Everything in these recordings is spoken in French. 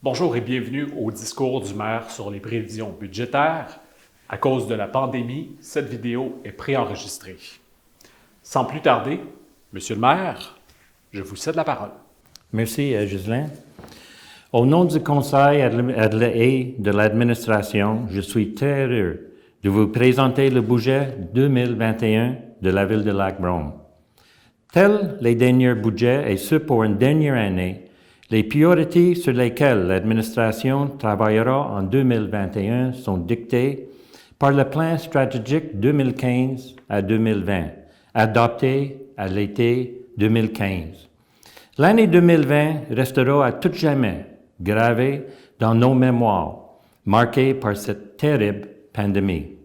Bonjour et bienvenue au discours du maire sur les prévisions budgétaires. À cause de la pandémie, cette vidéo est préenregistrée. Sans plus tarder, Monsieur le maire, je vous cède la parole. Merci, Ghislain. Au nom du Conseil et de l'administration, je suis très heureux de vous présenter le budget 2021 de la Ville de Lac-Brome. Tels les derniers budgets et ceux pour une dernière année, les priorités sur lesquelles l'administration travaillera en 2021 sont dictées par le plan stratégique 2015 à 2020, adopté à l'été 2015. L'année 2020 restera à tout jamais gravée dans nos mémoires, marquée par cette terrible pandémie.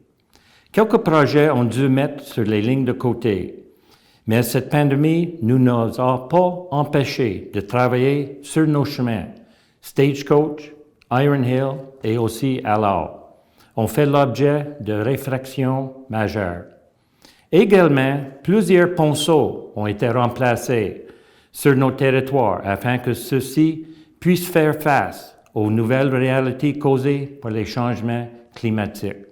Quelques projets ont dû mettre sur les lignes de côté, mais cette pandémie ne nous a pas empêchés de travailler sur nos chemins. Stagecoach, Iron Hill et aussi Allard ont fait l'objet de réfractions majeures. Également, plusieurs ponceaux ont été remplacés sur nos territoires afin que ceux-ci puissent faire face aux nouvelles réalités causées par les changements climatiques.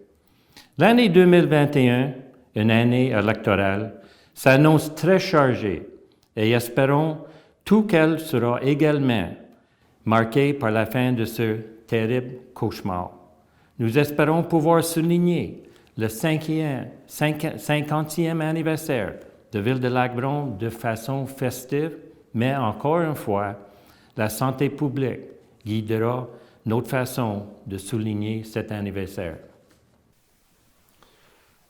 L'année 2021, une année électorale, s'annonce très chargée et espérons tout qu'elle sera également marquée par la fin de ce terrible cauchemar. Nous espérons pouvoir souligner le 50e anniversaire de Ville de Lac-Brome de façon festive, mais encore une fois, la santé publique guidera notre façon de souligner cet anniversaire.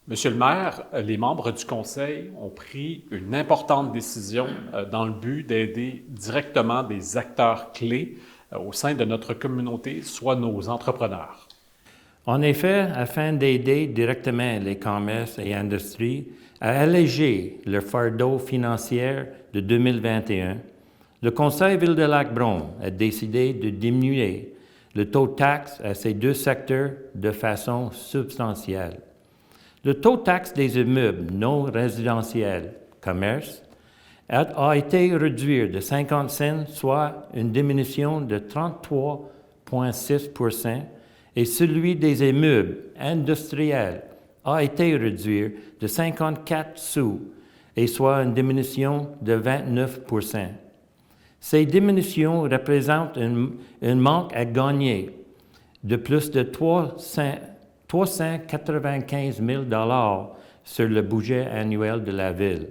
Monsieur le maire, les membres du Conseil ont pris une importante décision dans le but d'aider directement des acteurs clés au sein de notre communauté, soit nos entrepreneurs. En effet, afin d'aider directement les commerces et industries à alléger le fardeau financier de 2021, le Conseil Ville de Lac-Brome a décidé de diminuer le taux de taxe à ces deux secteurs de façon substantielle. Le taux de taxe des immeubles non résidentiels, commerce, a été réduit de 50 cents, soit une diminution de 33,6 %, et celui des immeubles industriels a été réduit de 54 sous, et soit une diminution de 29 %. Ces diminutions représentent un manque à gagner de plus de 395 000 $ sur le budget annuel de la Ville.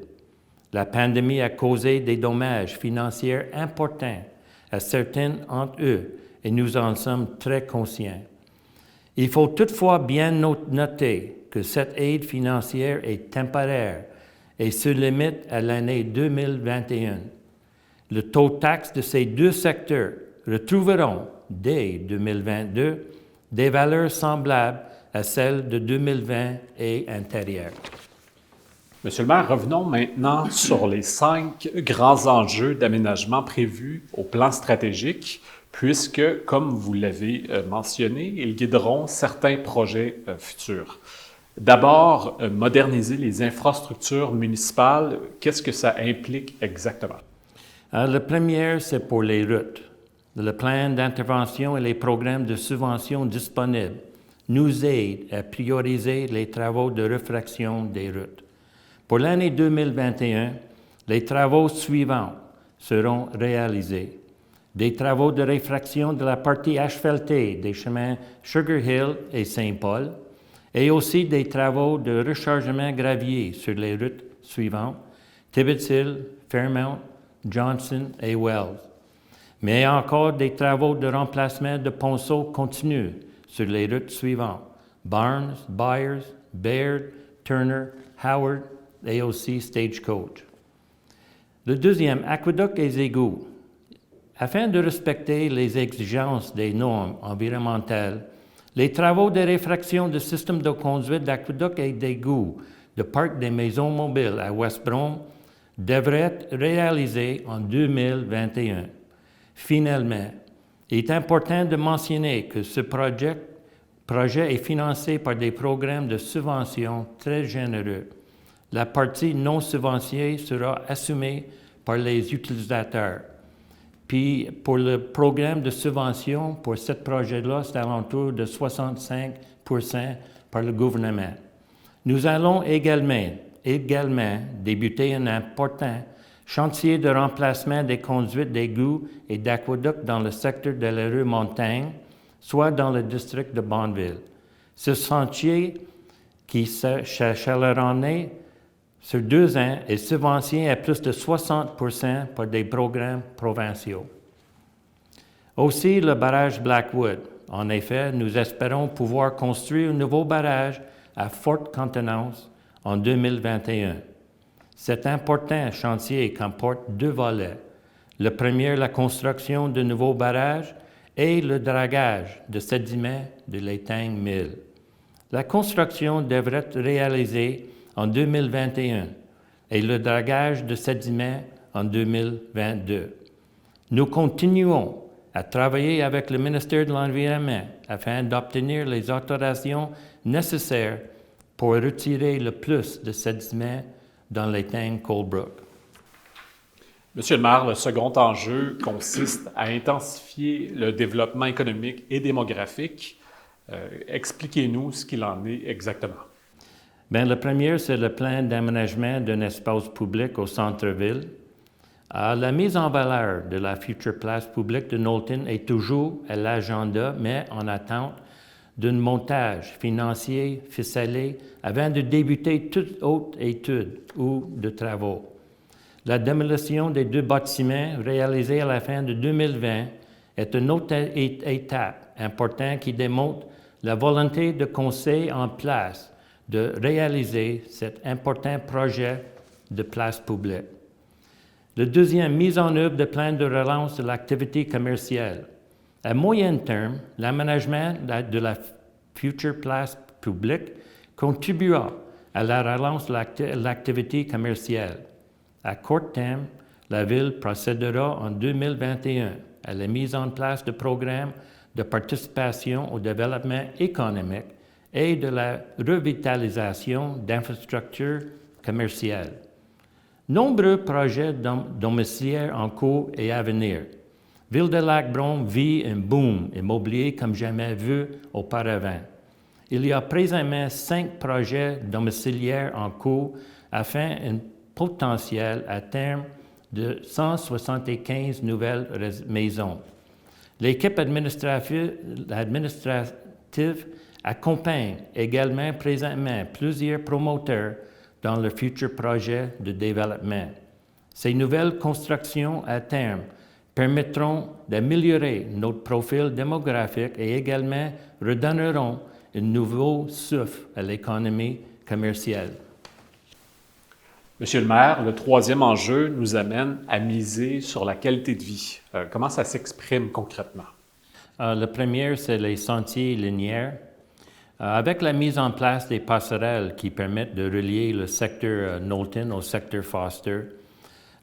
La pandémie a causé des dommages financiers importants à certains d'entre eux et nous en sommes très conscients. Il faut toutefois bien noter que cette aide financière est temporaire et se limite à l'année 2021. Le taux de taxe de ces deux secteurs retrouveront, dès 2022, des valeurs semblables à celles de 2020 et antérieures. Monsieur le maire, revenons maintenant sur les 5 grands enjeux d'aménagement prévus au plan stratégique, puisque, comme vous l'avez mentionné, ils guideront certains projets futurs. D'abord, moderniser les infrastructures municipales. Qu'est-ce que ça implique exactement? La première, c'est pour les routes. Le plan d'intervention et les programmes de subvention disponibles nous aident à prioriser les travaux de réfraction des routes. Pour l'année 2021, les travaux suivants seront réalisés. Des travaux de réfraction de la partie asphaltée des chemins Sugar Hill et Saint-Paul, et aussi des travaux de rechargement gravier sur les routes suivantes, Tibbetts Hill, Fairmount, Johnson et Wells. Mais encore des travaux de remplacement de ponceaux continus sur les routes suivantes, Barnes, Byers, Baird, Turner, Howard et aussi Stagecoach. Le deuxième, aqueduc et égouts. Afin de respecter les exigences des normes environnementales, les travaux de réfraction du système de conduite d'aqueduc et d'égouts du parc des maisons mobiles à West Brome devraient être réalisés en 2021. Finalement, il est important de mentionner que ce projet est financé par des programmes de subvention très généreux. la partie non subventionnée sera assumée par les utilisateurs. Puis pour le programme de subvention, pour ce projet-là, c'est alentour de 65% par le gouvernement. Nous allons également débuter un important chantier de remplacement des conduites d'égouts et d'aqueducs dans le secteur de la rue Montaigne, soit dans le district de Bonneville. Ce chantier qui s'échelonnera sur 2 ans est subventionné à plus de 60% par des programmes provinciaux. Aussi, le barrage Blackwood. En effet, nous espérons pouvoir construire un nouveau barrage à forte contenance en 2021. Cet important chantier comporte 2 volets. Le premier, la construction de nouveaux barrages et le dragage de sédiments de l'étang 1000. La construction devrait être réalisée en 2021 et le dragage de sédiments en 2022. Nous continuons à travailler avec le ministère de l'Environnement afin d'obtenir les autorisations nécessaires pour retirer le plus de sédiments dans l'étang Colebrook. Monsieur le maire, le second enjeu consiste à intensifier le développement économique et démographique. Expliquez-nous ce qu'il en est exactement. Bien, le premier, c'est le plan d'aménagement d'un espace public au centre-ville. La mise en valeur de la future place publique de Knowlton est toujours à l'agenda, mais en attente d'un montage financier ficelé avant de débuter toute autre étude ou de travaux. La démolition des 2 bâtiments réalisés à la fin de 2020 est une autre étape importante qui démontre la volonté de conseil en place de réaliser cet important projet de place publique. Le deuxième, mise en œuvre de plans de relance de l'activité commerciale. À moyen terme, l'aménagement de la future place publique contribuera à la relance de l'activité commerciale. À court terme, la Ville procédera en 2021 à la mise en place de programmes de participation au développement économique et de la revitalisation d'infrastructures commerciales. Nombreux projets domiciliaires en cours et à venir. Ville de Lac-Brome vit un boom immobilier comme jamais vu auparavant. Il y a présentement 5 projets domiciliaires en cours afin un potentiel à terme de 175 nouvelles maisons. L'équipe administrative accompagne également présentement plusieurs promoteurs dans le futur projet de développement. Ces nouvelles constructions à terme permettront d'améliorer notre profil démographique et également redonneront un nouveau souffle à l'économie commerciale. Monsieur le maire, le troisième enjeu nous amène à miser sur la qualité de vie. Comment ça s'exprime concrètement? Le premier, c'est les sentiers linéaires. Avec la mise en place des passerelles qui permettent de relier le secteur Knowlton au secteur Foster,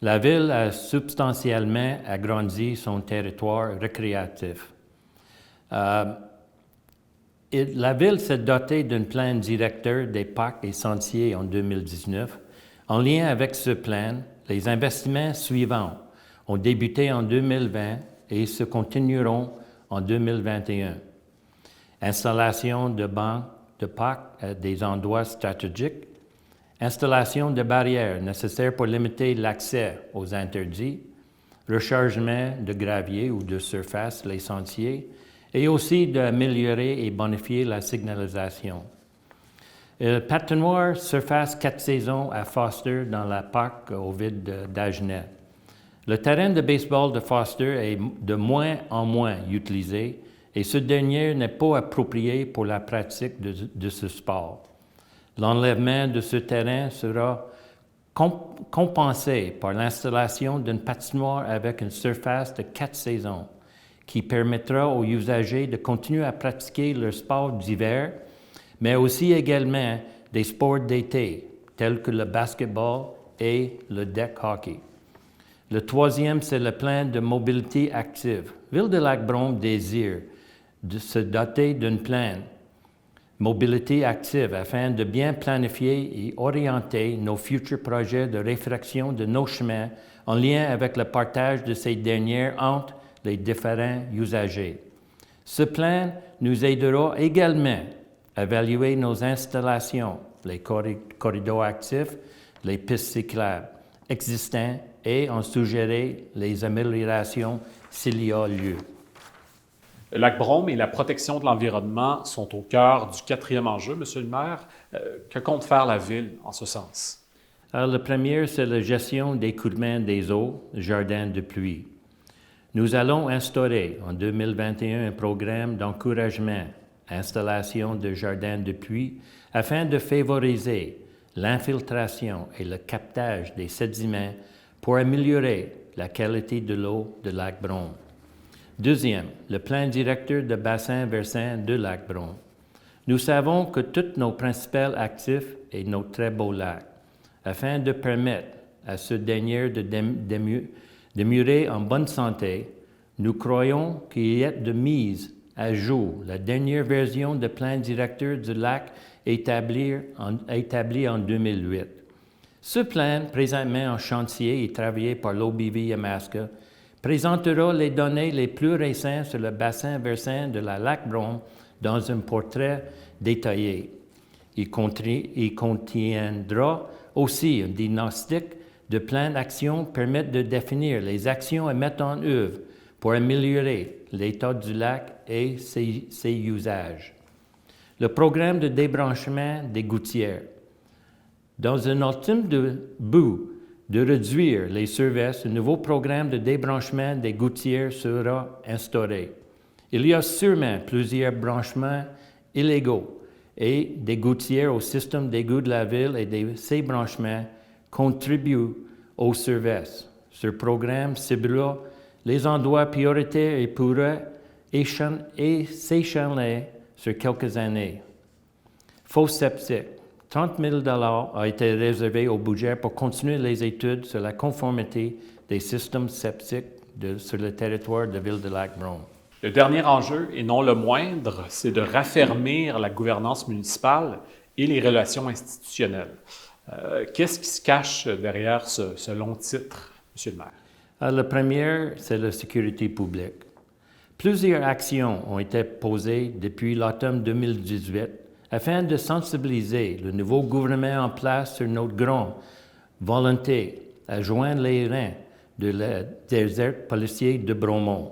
la Ville a substantiellement agrandi son territoire récréatif. La Ville s'est dotée d'un plan directeur des parcs et sentiers en 2019. En lien avec ce plan, les investissements suivants ont débuté en 2020 et se continueront en 2021. Installation de bancs de parcs à des endroits stratégiques, installation de barrières nécessaires pour limiter l'accès aux interdits, rechargement de gravier ou de surface les sentiers, et aussi d'améliorer et bonifier la signalisation. Patinoire surface 4 saisons à Foster dans le parc au vide d'Agenais. Le terrain de baseball de Foster est de moins en moins utilisé et ce dernier n'est pas approprié pour la pratique de ce sport. L'enlèvement de ce terrain sera compensé par l'installation d'une patinoire avec une surface de 4 saisons qui permettra aux usagers de continuer à pratiquer leur sport d'hiver, mais aussi également des sports d'été, tels que le basketball et le deck hockey. Le troisième, c'est le plan de mobilité active. Ville de Lac-Brome désire de se doter d'un plan mobilité active afin de bien planifier et orienter nos futurs projets de réfraction de nos chemins en lien avec le partage de ces dernières entre les différents usagers. Ce plan nous aidera également à évaluer nos installations, les corridors actifs, les pistes cyclables existants et en suggérer les améliorations s'il y a lieu. Le lac Brome et la protection de l'environnement sont au cœur du quatrième enjeu, Monsieur le maire. Que compte faire la Ville en ce sens? Alors, le premier, c'est la gestion d'écoulement des eaux, jardins de pluie. Nous allons instaurer en 2021 un programme d'encouragement à l'installation de jardins de pluie afin de favoriser l'infiltration et le captage des sédiments pour améliorer la qualité de l'eau du lac Brome. Deuxième, le plan directeur de bassin versant de lac Brome. Nous savons que tous nos principaux actifs et nos très beaux lacs, afin de permettre à ce dernier de demeurer en bonne santé, nous croyons qu'il y a de mise à jour la dernière version du plan directeur du lac établi en 2008. Ce plan, présentement en chantier et travaillé par l'OBV-Yamaska, présentera les données les plus récentes sur le bassin versant de la lac Brome dans un portrait détaillé. Il contiendra aussi un diagnostic de plan d'action permettant de définir les actions à mettre en œuvre pour améliorer l'état du lac et ses usages. Le programme de débranchement des gouttières. Dans un ultime but de réduire les services, un nouveau programme de débranchement des gouttières sera instauré. Il y a sûrement plusieurs branchements illégaux et des gouttières au système d'égout de la ville et ces branchements contribuent au service. Ce programme ciblera les endroits prioritaires et pourra s'échelonner sur quelques années. Fosse septique. 30 000 $ a été réservé au budget pour continuer les études sur la conformité des systèmes septiques sur le territoire de la ville de Lac-Brome. Le dernier enjeu, et non le moindre, c'est de raffermir la gouvernance municipale et les relations institutionnelles. Qu'est-ce qui se cache derrière ce long titre, Monsieur le maire? Alors, le premier, c'est la sécurité publique. Plusieurs actions ont été posées depuis l'automne 2018 afin de sensibiliser le nouveau gouvernement en place sur notre grande volonté à joindre les rangs de la désert policier de Bromont.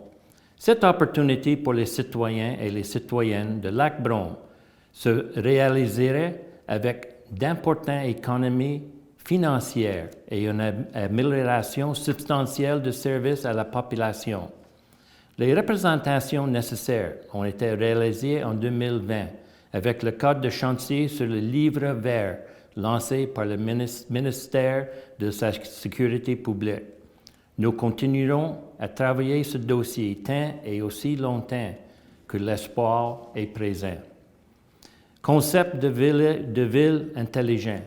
Cette opportunité pour les citoyens et les citoyennes de Lac-Brome se réaliserait avec d'importantes économies financières et une amélioration substantielle de services à la population. Les représentations nécessaires ont été réalisées en 2020 avec le cadre de chantier sur le livre vert lancé par le ministère de la Sécurité publique. Nous continuerons à travailler ce dossier tant et aussi longtemps que l'espoir est présent. Concept de ville intelligente.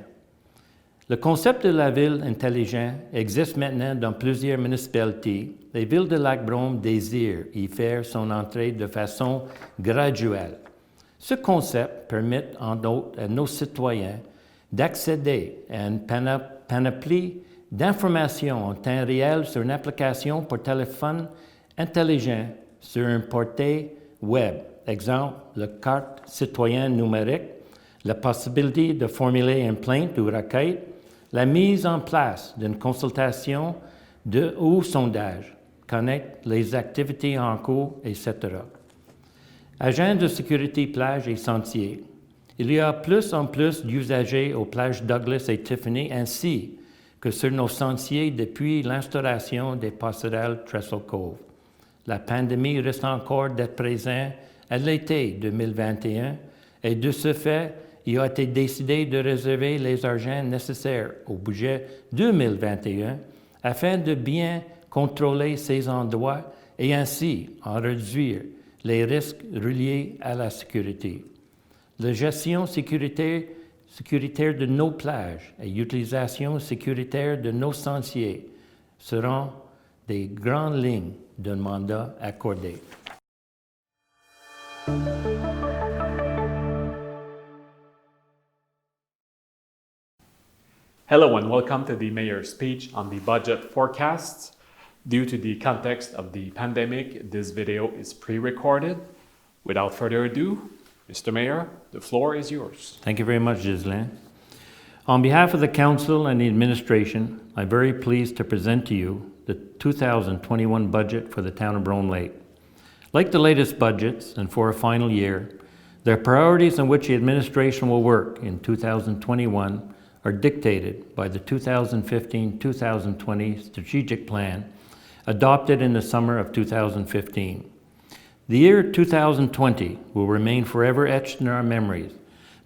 Le concept de la ville intelligente existe maintenant dans plusieurs municipalités. Les villes de Lac-Brome désirent y faire son entrée de façon graduelle. Ce concept permet en outre à nos citoyens d'accéder à une panoplie d'informations en temps réel sur une application pour téléphone intelligent sur un portail web. Exemple, la carte citoyenne numérique, la possibilité de formuler une plainte ou requête, la mise en place d'une consultation ou sondage, connaître les activités en cours, etc. Agents de sécurité plage et sentiers. Il y a plus en plus d'usagers aux plages Douglas et Tiffany ainsi que sur nos sentiers depuis l'instauration des passerelles Trestle Cove. La pandémie reste encore d'être présente à l'été 2021 et de ce fait, il a été décidé de réserver les argents nécessaires au budget 2021 afin de bien contrôler ces endroits et ainsi en réduire les risques reliés à la sécurité. La gestion sécuritaire de nos plages et l'utilisation sécuritaire de nos sentiers seront des grandes lignes d'un mandat accordé. Hello and welcome to the Mayor's speech on the budget forecasts. Due to the context of the pandemic, this video is pre-recorded. Without further ado, Mr. Mayor, the floor is yours. Thank you very much, Ghislain. On behalf of the Council and the Administration, I'm very pleased to present to you the 2021 budget for the town of Brome Lake. Like the latest budgets, and for a final year, the priorities on which the Administration will work in 2021 are dictated by the 2015-2020 Strategic Plan adopted in the summer of 2015. The year 2020 will remain forever etched in our memories,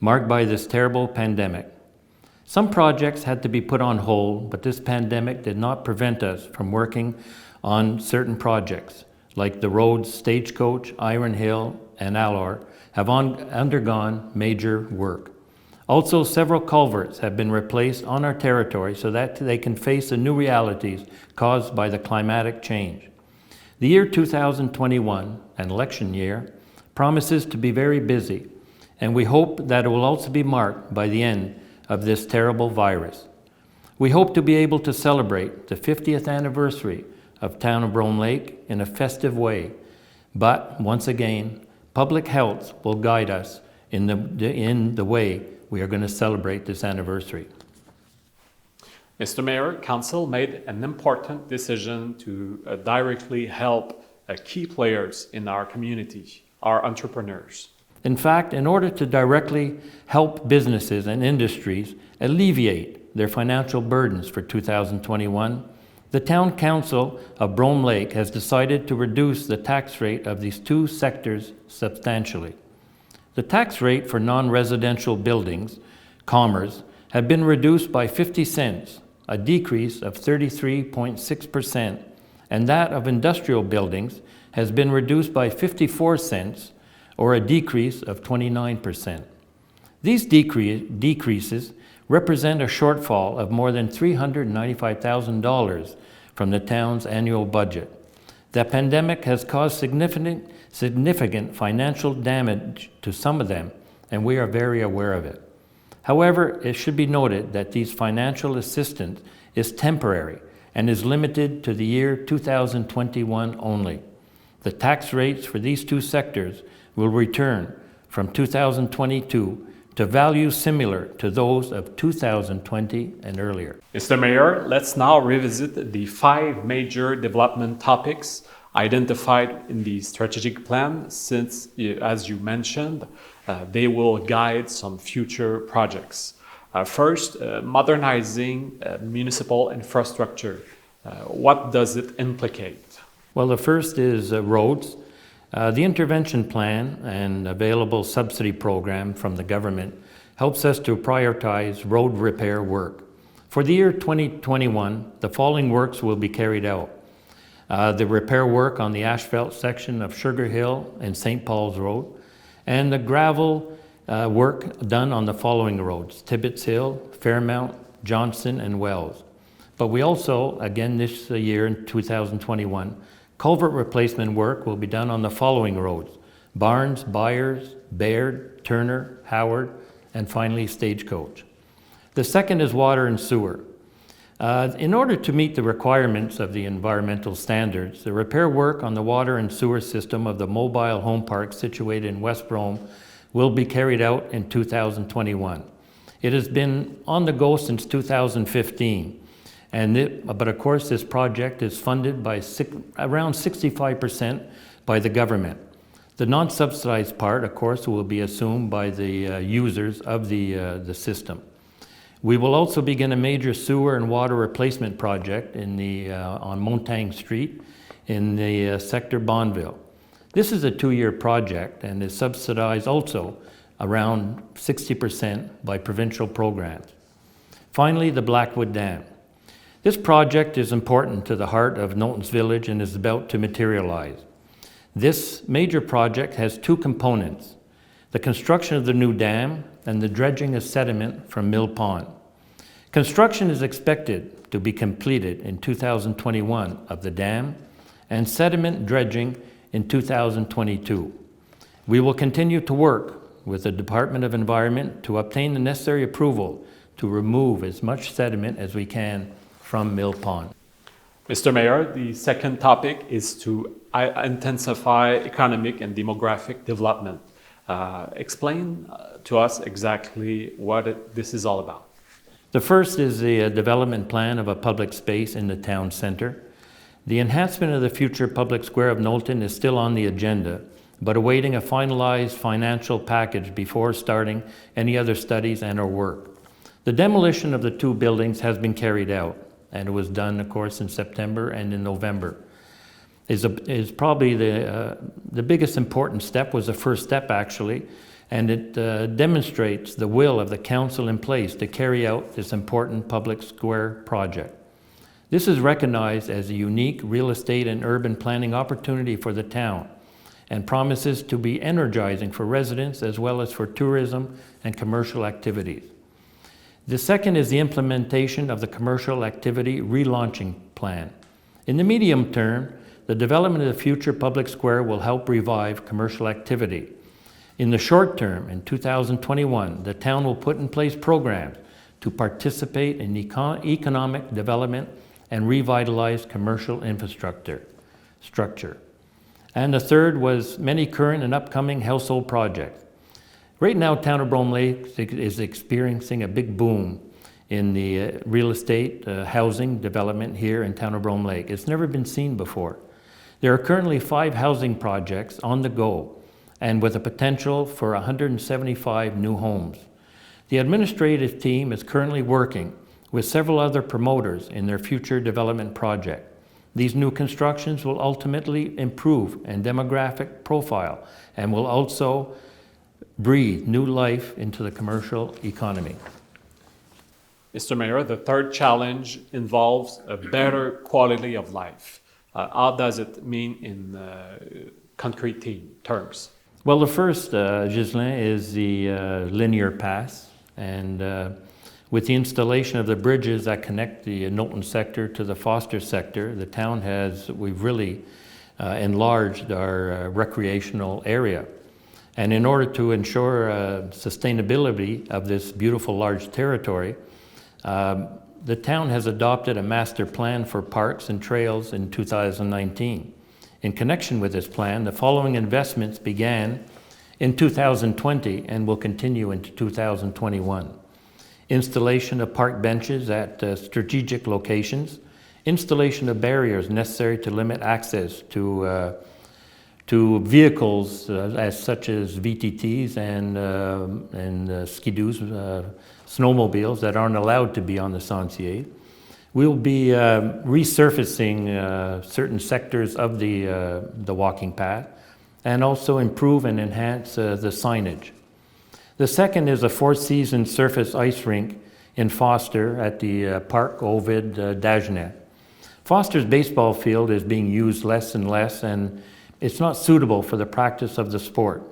marked by this terrible pandemic. Some projects had to be put on hold, but this pandemic did not prevent us from working on certain projects, like the roads Stagecoach, Iron Hill, and Allor have undergone major work. Also, several culverts have been replaced on our territory so that they can face the new realities caused by the climatic change. The year 2021, an election year, promises to be very busy, and we hope that it will also be marked by the end of this terrible virus. We hope to be able to celebrate the 50th anniversary of Town of Brome Lake in a festive way, but once again, public health will guide us in the way we are going to celebrate this anniversary. Mr. Mayor, Council made an important decision to directly help key players in our community, our entrepreneurs. In fact, in order to directly help businesses and industries alleviate their financial burdens for 2021, the Town Council of Brome Lake has decided to reduce the tax rate of these two sectors substantially. The tax rate for non-residential buildings, commerce, have been reduced by 50 cents, a decrease of 33.6%, and that of industrial buildings has been reduced by 54 cents, or a decrease of 29%. These decreases represent a shortfall of more than $395,000 from the town's annual budget. The pandemic has caused significant financial damage to some of them, and we are very aware of it. However, it should be noted that these financial assistance is temporary and is limited to the year 2021 only. The tax rates for these two sectors will return from 2022 to values similar to those of 2020 and earlier. Mr. Mayor, let's now revisit the 5 major development topics identified in the strategic plan, since, as you mentioned, they will guide some future projects. First, modernizing municipal infrastructure. What does it implicate? Well, the first is roads. The intervention plan and available subsidy program from the government helps us to prioritize road repair work. For the year 2021, the following works will be carried out. The repair work on the asphalt section of Sugar Hill and St. Paul's Road, and the gravel work done on the following roads: Tibbetts Hill, Fairmount, Johnson, and Wells. But we also, again this year in 2021, culvert replacement work will be done on the following roads: Barnes, Byers, Baird, Turner, Howard, and finally Stagecoach. The second is water and sewer. In order to meet the requirements of the environmental standards, the repair work on the water and sewer system of the mobile home park situated in West Brome will be carried out in 2021. It has been on the go since 2015. But of course, this project is funded by around 65% by the government. The non-subsidized part, of course, will be assumed by the users of the system. We will also begin a major sewer and water replacement project on Montagne Street in the sector Bonneville. This is a 2-year project and is subsidized also around 60% by provincial programs. Finally, the Blackwood Dam. This project is important to the heart of Knowlton's Village and is about to materialize. This major project has 2 components: the construction of the new dam and the dredging of sediment from Mill Pond. Construction is expected to be completed in 2021 of the dam and sediment dredging in 2022. We will continue to work with the Department of Environment to obtain the necessary approval to remove as much sediment as we can from Mill Pond. Mr. Mayor, the second topic is to intensify economic and demographic development. Explain to us exactly what this is all about. The first is the development plan of a public space in the town center. The enhancement of the future public square of Knowlton is still on the agenda, but awaiting a finalized financial package before starting any other studies and or work. The demolition of the two buildings has been carried out, and it was done, of course, in September and in November. Is probably the biggest important step, was the first step actually, and it demonstrates the will of the council in place to carry out this important public square project. This is recognized as a unique real estate and urban planning opportunity for the town and promises to be energizing for residents as well as for tourism and commercial activities. The second is the implementation of the commercial activity relaunching plan. In the medium term, the development of the future public square will help revive commercial activity. In the short term, in 2021, the town will put in place programs to participate in economic development and revitalize commercial infrastructure. And the third was many current and upcoming household projects. Right now, Town of Brome Lake is experiencing a big boom in the real estate housing development here in Town of Brome Lake. It's never been seen before. There are currently 5 housing projects on the go and with a potential for 175 new homes. The administrative team is currently working with several other promoters in their future development project. These new constructions will ultimately improve and demographic profile and will also breathe new life into the commercial economy. Mr. Mayor, the third challenge involves a better quality of life. How does it mean in concrete terms? Well, the first, Ghislain, is the linear pass, and with the installation of the bridges that connect the Knowlton sector to the Foster sector, the town we've really enlarged our recreational area. And in order to ensure sustainability of this beautiful large territory, the town has adopted a master plan for parks and trails in 2019. In connection with this plan, the following investments began in 2020 and will continue into 2021. Installation of park benches at strategic locations, installation of barriers necessary to limit access to vehicles such as VTTs and skidoos, snowmobiles that aren't allowed to be on the Sentier. We'll be resurfacing certain sectors of the walking path and also improve and enhance the signage. The second is a 4-season surface ice rink in Foster at the Parc Ovid Dagenet. Foster's baseball field is being used less and less, and it's not suitable for the practice of the sport.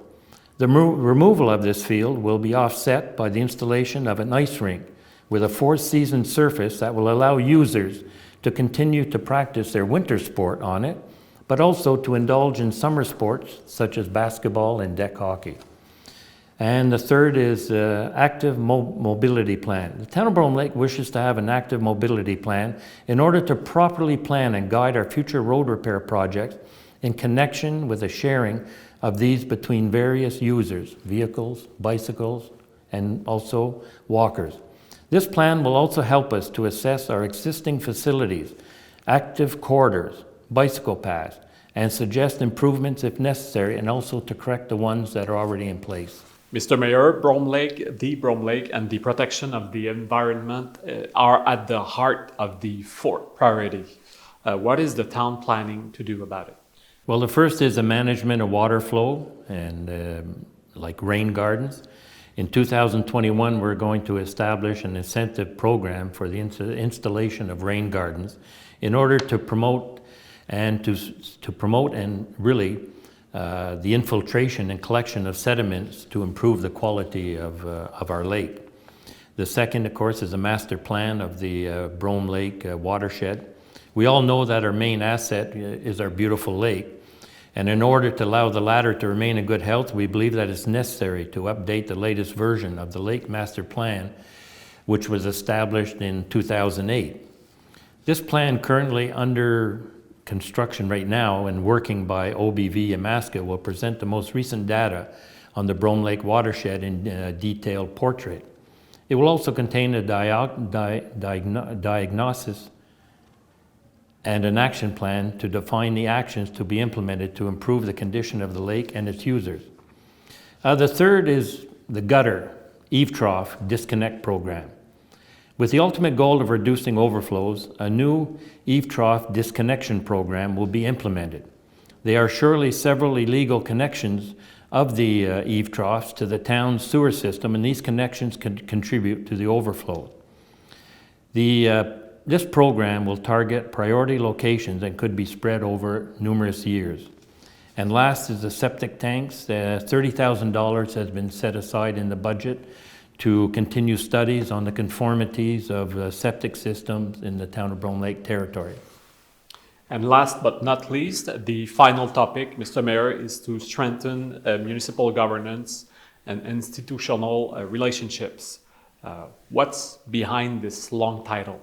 The removal of this field will be offset by the installation of an ice rink with a 4-season surface that will allow users to continue to practice their winter sport on it, but also to indulge in summer sports such as basketball and deck hockey. And the third is active mobility plan. The town of Brome Lake wishes to have an active mobility plan in order to properly plan and guide our future road repair projects in connection with the sharing of these between various users, vehicles, bicycles, and also walkers. This plan will also help us to assess our existing facilities, active corridors, bicycle paths, and suggest improvements if necessary, and also to correct the ones that are already in place. Mr. Mayor, Brome Lake, and the protection of the environment are at the heart of the fourth priority. What is the town planning to do about it? Well, the first is the management of water flow and like rain gardens. In 2021, we're going to establish an incentive program for the installation of rain gardens in order to promote and really the infiltration and collection of sediments to improve the quality of our lake. The second, of course, is a master plan of the Brome Lake watershed. We all know that our main asset is our beautiful lake, and in order to allow the latter to remain in good health, we believe that it's necessary to update the latest version of the Lake Master Plan which was established in 2008. This plan, currently under construction right now and working by OBV Yamaska, will present the most recent data on the Brome Lake watershed in detailed portrait. It will also contain a diagnosis and an action plan to define the actions to be implemented to improve the condition of the lake and its users. The third is the gutter eave trough disconnect program. With the ultimate goal of reducing overflows, a new eave trough disconnection program will be implemented. There are surely several illegal connections of the eave troughs to the town's sewer system, and these connections can contribute to the overflow. This program will target priority locations and could be spread over numerous years. And last is the septic tanks. $30,000 has been set aside in the budget to continue studies on the conformities of septic systems in the town of Brome Lake territory. And last but not least, the final topic, Mr. Mayor, is to strengthen municipal governance and institutional relationships. What's behind this long title?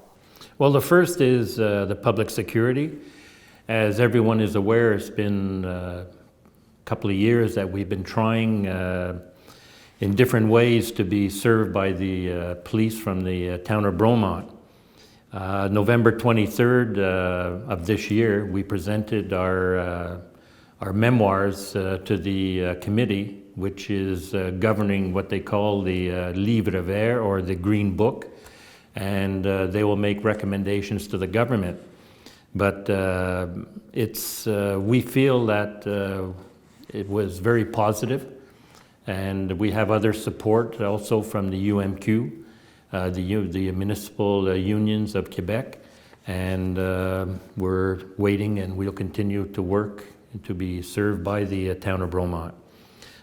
Well, the first is the public security. As everyone is aware, it's been a couple of years that we've been trying in different ways to be served by the police from the town of Bromont. November 23rd of this year, we presented our memoirs to the committee, which is governing what they call the Livre Vert, or the Green Book, and they will make recommendations to the government. But we feel that it was very positive, and we have other support also from the UMQ, the municipal unions of Quebec, and we're waiting, and we'll continue to work to be served by the town of Bromont.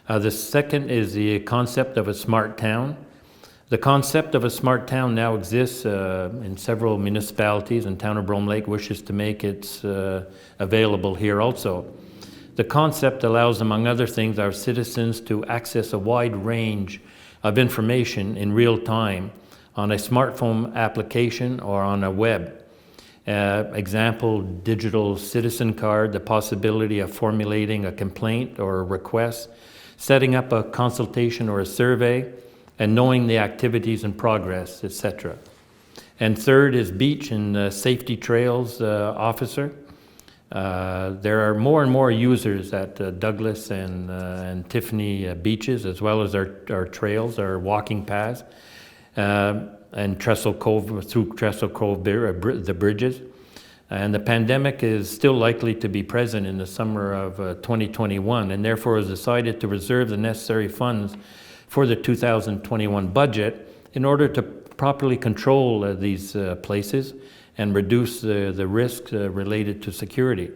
The second is the concept of a smart town. The concept of a smart town now exists in several municipalities, and town of Brome Lake wishes to make it available here also. The concept allows, among other things, our citizens to access a wide range of information in real time on a smartphone application or on a web. Example, digital citizen card, the possibility of formulating a complaint or a request, setting up a consultation or a survey, and knowing the activities in progress, etc. And third is beach and safety trails officer. There are more and more users at Douglas and Tiffany beaches, as well as our trails, our walking paths, and Trestle Cove, through Trestle Cove, the bridges. And the pandemic is still likely to be present in the summer of 2021, and therefore has decided to reserve the necessary funds for the 2021 budget in order to properly control these places and reduce the risks related to security.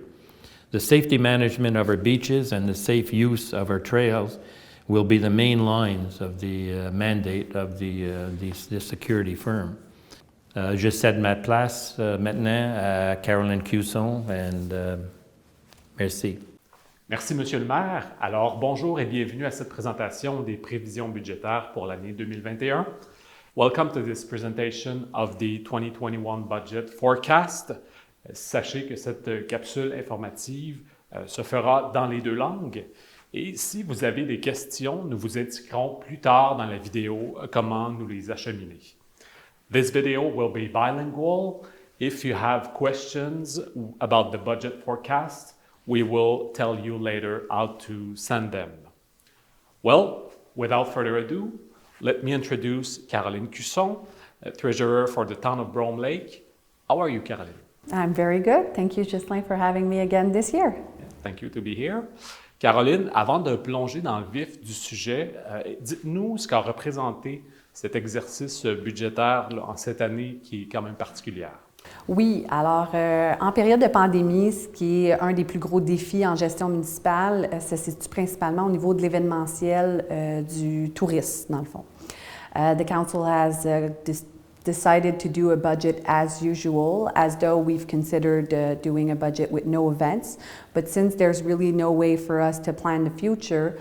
The safety management of our beaches and the safe use of our trails will be the main lines of the mandate of this security firm. Je cède ma place maintenant à Caroline Cusson, and merci. Merci, Monsieur le maire. Alors, bonjour et bienvenue à cette présentation des prévisions budgétaires pour l'année 2021. Welcome to this presentation of the 2021 budget forecast. Sachez que cette capsule informative se fera dans les deux langues. Et si vous avez des questions, nous vous indiquerons plus tard dans la vidéo comment nous les acheminer. This video will be bilingual. If you have questions about the budget forecast, we will tell you later how to send them. Well, without further ado, let me introduce Caroline Cusson, Treasurer for the town of Brome Lake. How are you, Caroline? I'm very good. Thank you, Ghislain, for having me again this year. Thank you to be here. Caroline, avant de plonger dans le vif du sujet, dites-nous ce qu'a représenté cet exercice budgétaire là, en cette année qui est quand même particulière. Oui, alors en période de pandémie, ce qui est un des plus gros défis en gestion municipale, se situe principalement au niveau de l'événementiel du tourisme, dans le fond. The council has decided to do a budget as usual, as though we've considered doing a budget with no events. But since there's really no way for us to plan the future,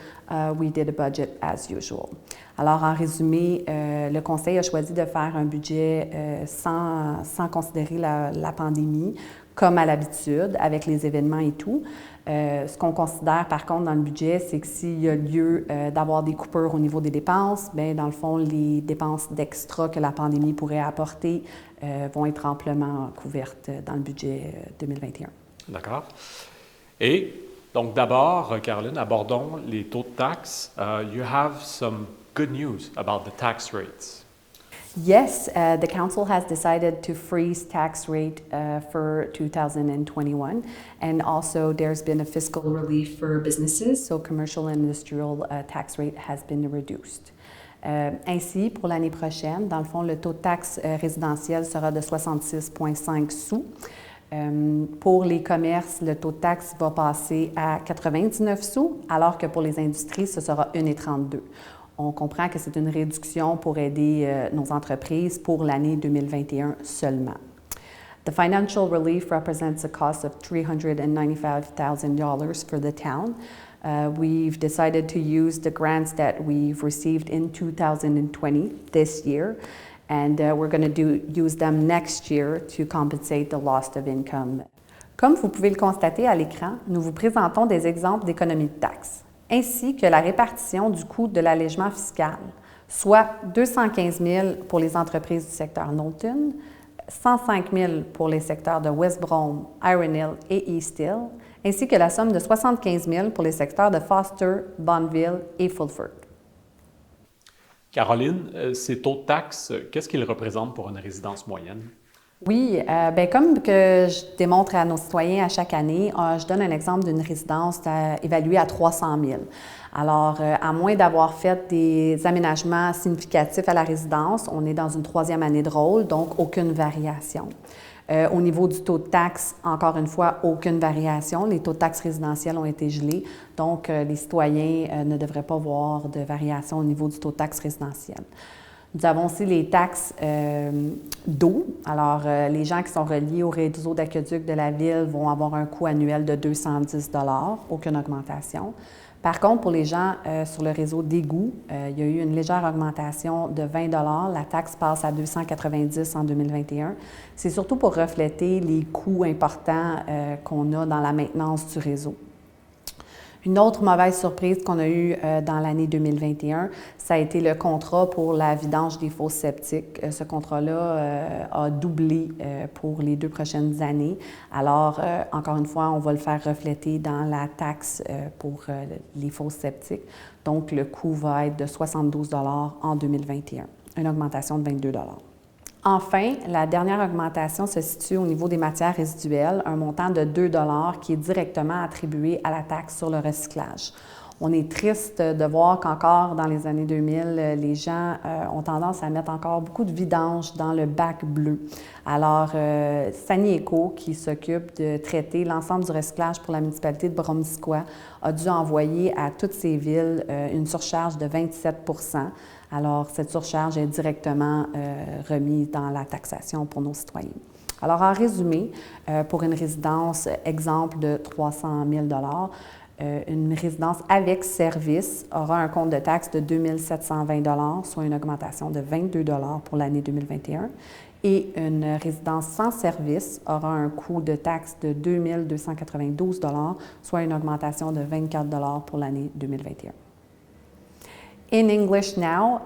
we did a budget as usual. Alors, en résumé, le Conseil a choisi de faire un budget sans considérer la pandémie, comme à l'habitude, avec les événements et tout. Ce qu'on considère, par contre, dans le budget, c'est que s'il y a lieu d'avoir des coupures au niveau des dépenses, bien, dans le fond, les dépenses d'extra que la pandémie pourrait apporter vont être amplement couvertes dans le budget 2021. D'accord. Et donc d'abord, Caroline, abordons les taux de taxes. You have some good news about the tax rates. Yes, the council has decided to freeze tax rate for 2021, and also there's been a fiscal relief for businesses, so commercial and industrial tax rate has been reduced. Ainsi, pour l'année prochaine, dans le fond, le taux de taxe résidentiel sera de 66,5 sous. Pour les commerces, le taux de taxe va passer à 99 sous, alors que pour les industries, ce sera 1,32. On comprend que c'est une réduction pour aider nos entreprises pour l'année 2021 seulement. The financial relief represents a cost of $395,000 for the town. We've decided to use the grants that we've received in 2020 this year, and we're going to use them next year to compensate the loss of income. Comme vous pouvez le constater à l'écran, nous vous présentons des exemples d'économies de taxes, ainsi que la répartition du coût de l'allègement fiscal, soit 215 000 pour les entreprises du secteur Knowlton, 105 000 pour les secteurs de West Brom, Iron Hill et East Hill, ainsi que la somme de 75 000 pour les secteurs de Foster, Bonneville et Fulford. Caroline, ces taux de taxes, qu'est-ce qu'ils représentent pour une résidence moyenne? Oui, bien, comme que je démontre à nos citoyens à chaque année, je donne un exemple d'une résidence évaluée à 300 000. Alors, à moins d'avoir fait des aménagements significatifs à la résidence, on est dans une troisième année de rôle, donc aucune variation. Au niveau du taux de taxe, encore une fois, aucune variation. Les taux de taxe résidentiels ont été gelés, donc les citoyens ne devraient pas voir de variation au niveau du taux de taxe résidentiel. Nous avons aussi les taxes d'eau. Alors, les gens qui sont reliés au réseau d'aqueduc de la Ville vont avoir un coût annuel de 210 $, aucune augmentation. Par contre, pour les gens sur le réseau d'égouts, il y a eu une légère augmentation de 20 $. La taxe passe à 290 en 2021. C'est surtout pour refléter les coûts importants qu'on a dans la maintenance du réseau. Une autre mauvaise surprise qu'on a eue dans l'année 2021, ça a été le contrat pour la vidange des fosses septiques. Ce contrat-là a doublé pour les 2 prochaines années. Alors, encore une fois, on va le faire refléter dans la taxe pour les fosses septiques. Donc, le coût va être de 72 $ en 2021, une augmentation de 22 $. Enfin, la dernière augmentation se situe au niveau des matières résiduelles, un montant de 2 $ qui est directement attribué à la taxe sur le recyclage. On est triste de voir qu'encore dans les années 2000, les gens ont tendance à mettre encore beaucoup de vidange dans le bac bleu. Alors, Sanieco, qui s'occupe de traiter l'ensemble du recyclage pour la municipalité de Bromiskwa, a dû envoyer à toutes ces villes une surcharge de 27 %. Alors, cette surcharge est directement remise dans la taxation pour nos citoyens. Alors, en résumé, pour une résidence, exemple de 300 000 $, une résidence avec service aura un compte de taxe de 2 720 $, soit une augmentation de 22 $ pour l'année 2021. Et une résidence sans service aura un coût de taxe de 2 292 $, soit une augmentation de 24 $ pour l'année 2021. In English now,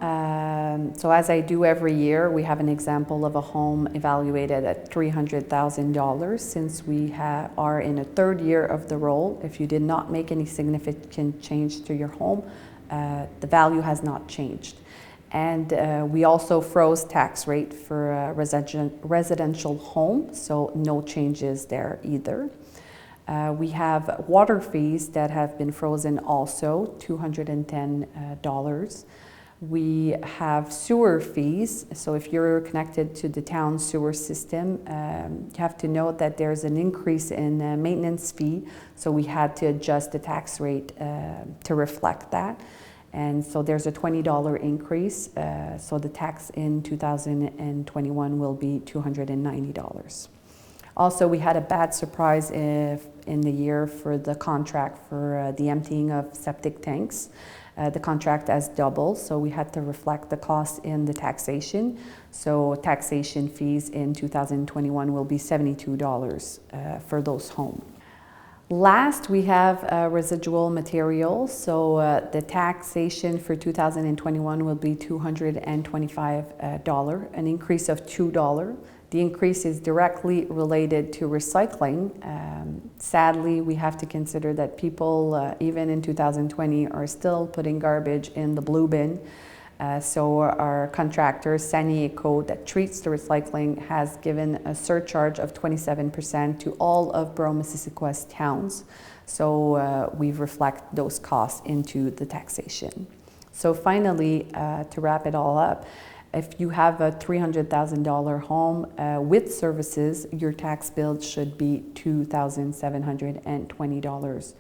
so as I do every year, we have an example of a home evaluated at $300,000 since we are in a third year of the roll. If you did not make any significant change to your home, the value has not changed. And we also froze tax rate for a residential home, so no changes there either. We have water fees that have been frozen also, $210. We have sewer fees. So if you're connected to the town sewer system, you have to note that there's an increase in maintenance fee. So we had to adjust the tax rate to reflect that. And so there's a $20 increase. So the tax in 2021 will be $290. Also, we had a bad surprise in the year for the contract for the emptying of septic tanks. The contract has doubled, so we had to reflect the cost in the taxation. So taxation fees in 2021 will be $72 for those homes. Last, we have residual materials. So the taxation for 2021 will be $225, an increase of $2. The increase is directly related to recycling. Sadly, we have to consider that people, even in 2020, are still putting garbage in the blue bin. So our contractor, Sanieco, that treats the recycling, has given a surcharge of 27% to all of Borough-Missisqua's towns. So we've reflected those costs into the taxation. So finally, to wrap it all up, if you have a $300,000 home with services, your tax bill should be $2,720,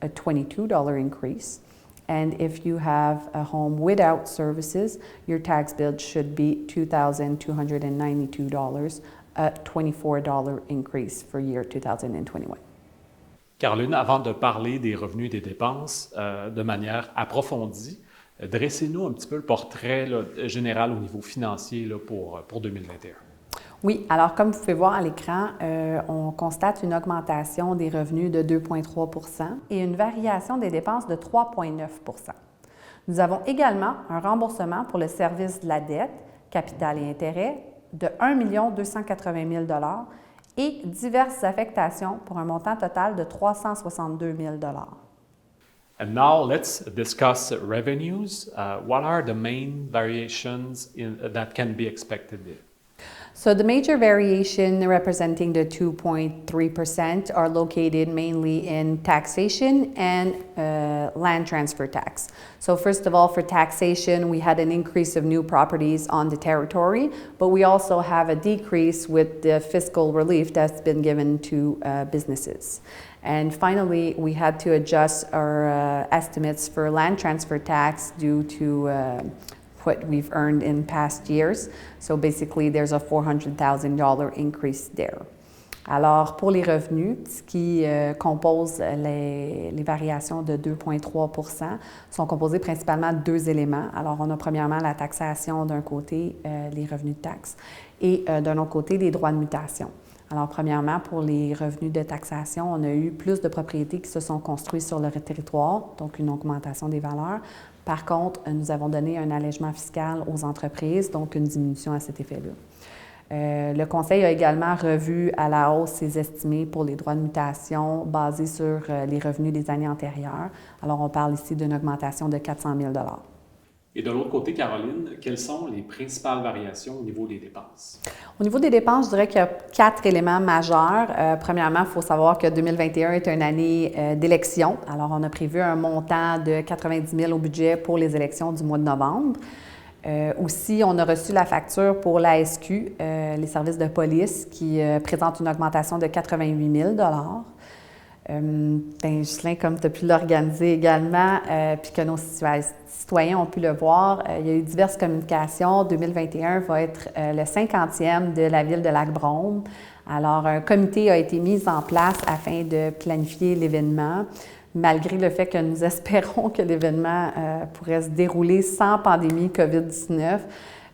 a $22 increase. And if you have a home without services, your tax bill should be $2,292, a $24 increase for year 2021. Caroline, avant de parler des revenus et des dépenses de manière approfondie, dressez-nous un petit peu le portrait là, général au niveau financier là, pour 2021. Oui, alors comme vous pouvez voir à l'écran, on constate une augmentation des revenus de 2,3 % et une variation des dépenses de 3,9 %. Nous avons également un remboursement pour le service de la dette, capital et intérêts, de 1 280 000 $ et diverses affectations pour un montant total de 362 000 $. And now let's discuss revenues. What are the main variations that can be expected there? So the major variation representing the 2.3% are located mainly in taxation and land transfer tax. So first of all, for taxation, we had an increase of new properties on the territory, but we also have a decrease with the fiscal relief that's been given to businesses. And finally, we had to adjust our estimates for land transfer tax due to what we've earned in past years. So basically, there's a $400,000 increase there. Alors, pour les revenus, ce qui compose les variations de 2,3 % sont composés principalement de deux éléments. Alors, on a premièrement la taxation d'un côté, les revenus de taxe, et d'un autre côté, les droits de mutation. Alors, premièrement, pour les revenus de taxation, on a eu plus de propriétés qui se sont construites sur le territoire, donc une augmentation des valeurs. Par contre, nous avons donné un allègement fiscal aux entreprises, donc une diminution à cet effet-là. Le Conseil a également revu à la hausse ses estimés pour les droits de mutation basés sur les revenus des années antérieures. Alors, on parle ici d'une augmentation de 400 000 $. Et de l'autre côté, Caroline, quelles sont les principales variations au niveau des dépenses? Au niveau des dépenses, je dirais qu'il y a 4 éléments majeurs. Premièrement, il faut savoir que 2021 est une année d'élection. Alors, on a prévu un montant de 90 000 au budget pour les élections du mois de novembre. Aussi, on a reçu la facture pour l'ASQ, les services de police, qui présente une augmentation de 88 000 $. Ghislain, comme tu as pu l'organiser également, puis que nos citoyens ont pu le voir, il y a eu diverses communications. 2021 va être le 50e de la ville de Lac-Brome. Alors, un comité a été mis en place afin de planifier l'événement, malgré le fait que nous espérons que l'événement pourrait se dérouler sans pandémie COVID-19.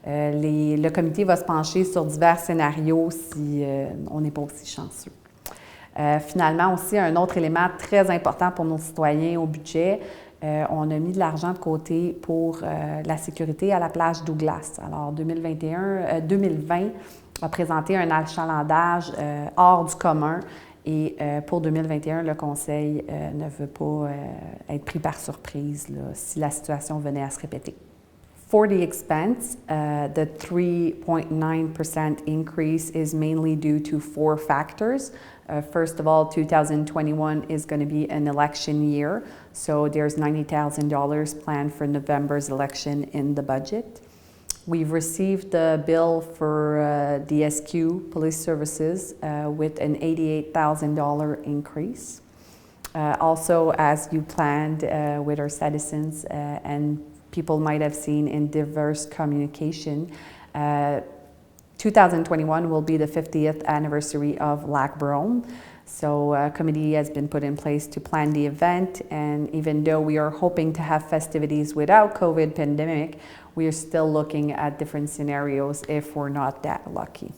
Le comité va se pencher sur divers scénarios si on n'est pas aussi chanceux. Finalement, aussi, un autre élément très important pour nos citoyens au budget, on a mis de l'argent de côté pour la sécurité à la plage Douglas. Alors, 2020 a présenté un achalandage hors du commun et pour 2021, le Conseil ne veut pas être pris par surprise là, si la situation venait à se répéter. For the expense, the 3.9% increase is mainly due to 4 factors. First of all, 2021 is going to be an election year, so there's $90,000 planned for November's election in the budget. We've received the bill for DSQ, Police Services, with an $88,000 increase. Also, as you planned with our citizens and people might have seen in diverse communication, 2021 will be the 50th anniversary of Lac Brome. So a committee has been put in place to plan the event, and even though we are hoping to have festivities without COVID pandemic, we are still looking at different scenarios if we're not that lucky.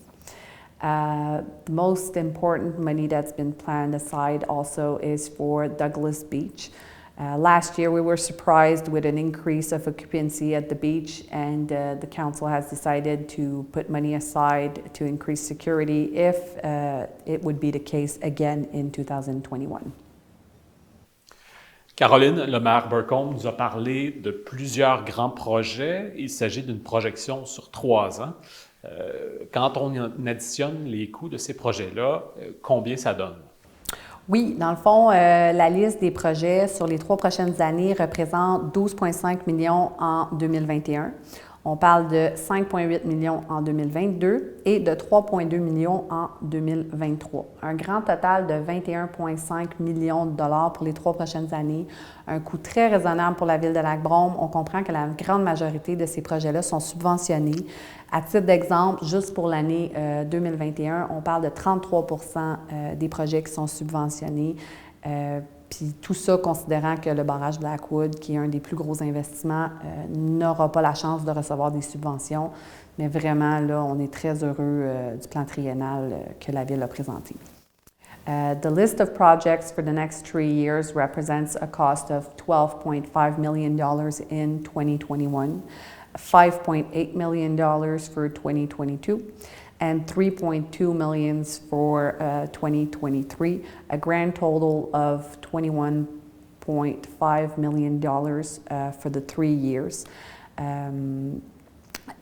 The most important money that's been planned aside also is for Douglas Beach. Last year we were surprised with an increase of occupancy at the beach, and the council has decided to put money aside to increase security if it would be the case again in 2021. Caroline Lemaire-Burcombe nous a parlé de plusieurs grands projets. Il s'agit d'une projection sur 3 ans. Quand on additionne les coûts de ces projets-là, combien ça donne? Oui, dans le fond, la liste des projets sur les 3 prochaines années représente 12,5 millions en 2021. On parle de 5,8 millions en 2022 et de 3,2 millions en 2023. Un grand total de 21,5 millions de dollars pour les 3 prochaines années. Un coût très raisonnable pour la ville de Lac-Brome. On comprend que la grande majorité de ces projets-là sont subventionnés. À titre d'exemple, juste pour l'année 2021, on parle de 33% des projets qui sont subventionnés. Puis tout ça, considérant que le barrage Blackwood, qui est un des plus gros investissements, n'aura pas la chance de recevoir des subventions. Mais vraiment, là, on est très heureux du plan triennal que la Ville a présenté. The list of projects for the next 3 years represents a cost of $12.5 million in 2021, $5.8 million for 2022, and $3.2 million for 2023, a grand total of $21.5 million for the 3 years.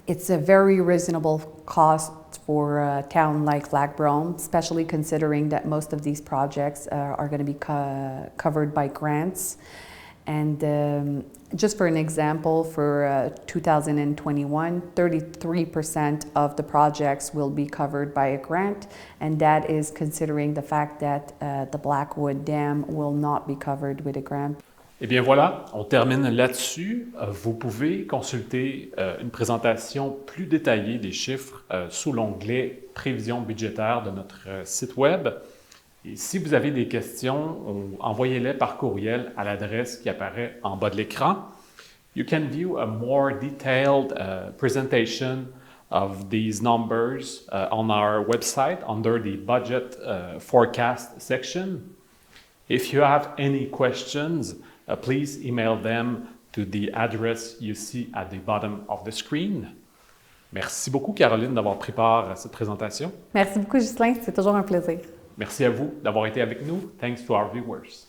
It's a very reasonable cost for a town like Lac Brome, especially considering that most of these projects are going to be covered by grants. And just for an example, for 2021, 33% of the projects will be covered by a grant, and that is considering the fact that the Blackwood Dam will not be covered with a grant. Eh bien voilà, on termine là-dessus. Vous pouvez consulter une présentation plus détaillée des chiffres sous l'onglet « Prévisions budgétaires » de notre site Web. Et si vous avez des questions, envoyez-les par courriel à l'adresse qui apparaît en bas de l'écran. You can view a more detailed presentation of these numbers on our website under the budget forecast section. If you have any questions, please email them to the address you see at the bottom of the screen. Merci beaucoup, Caroline, d'avoir pris part à cette présentation. Merci beaucoup, Ghislain. C'est toujours un plaisir. Merci à vous d'avoir été avec nous. Thanks to our viewers.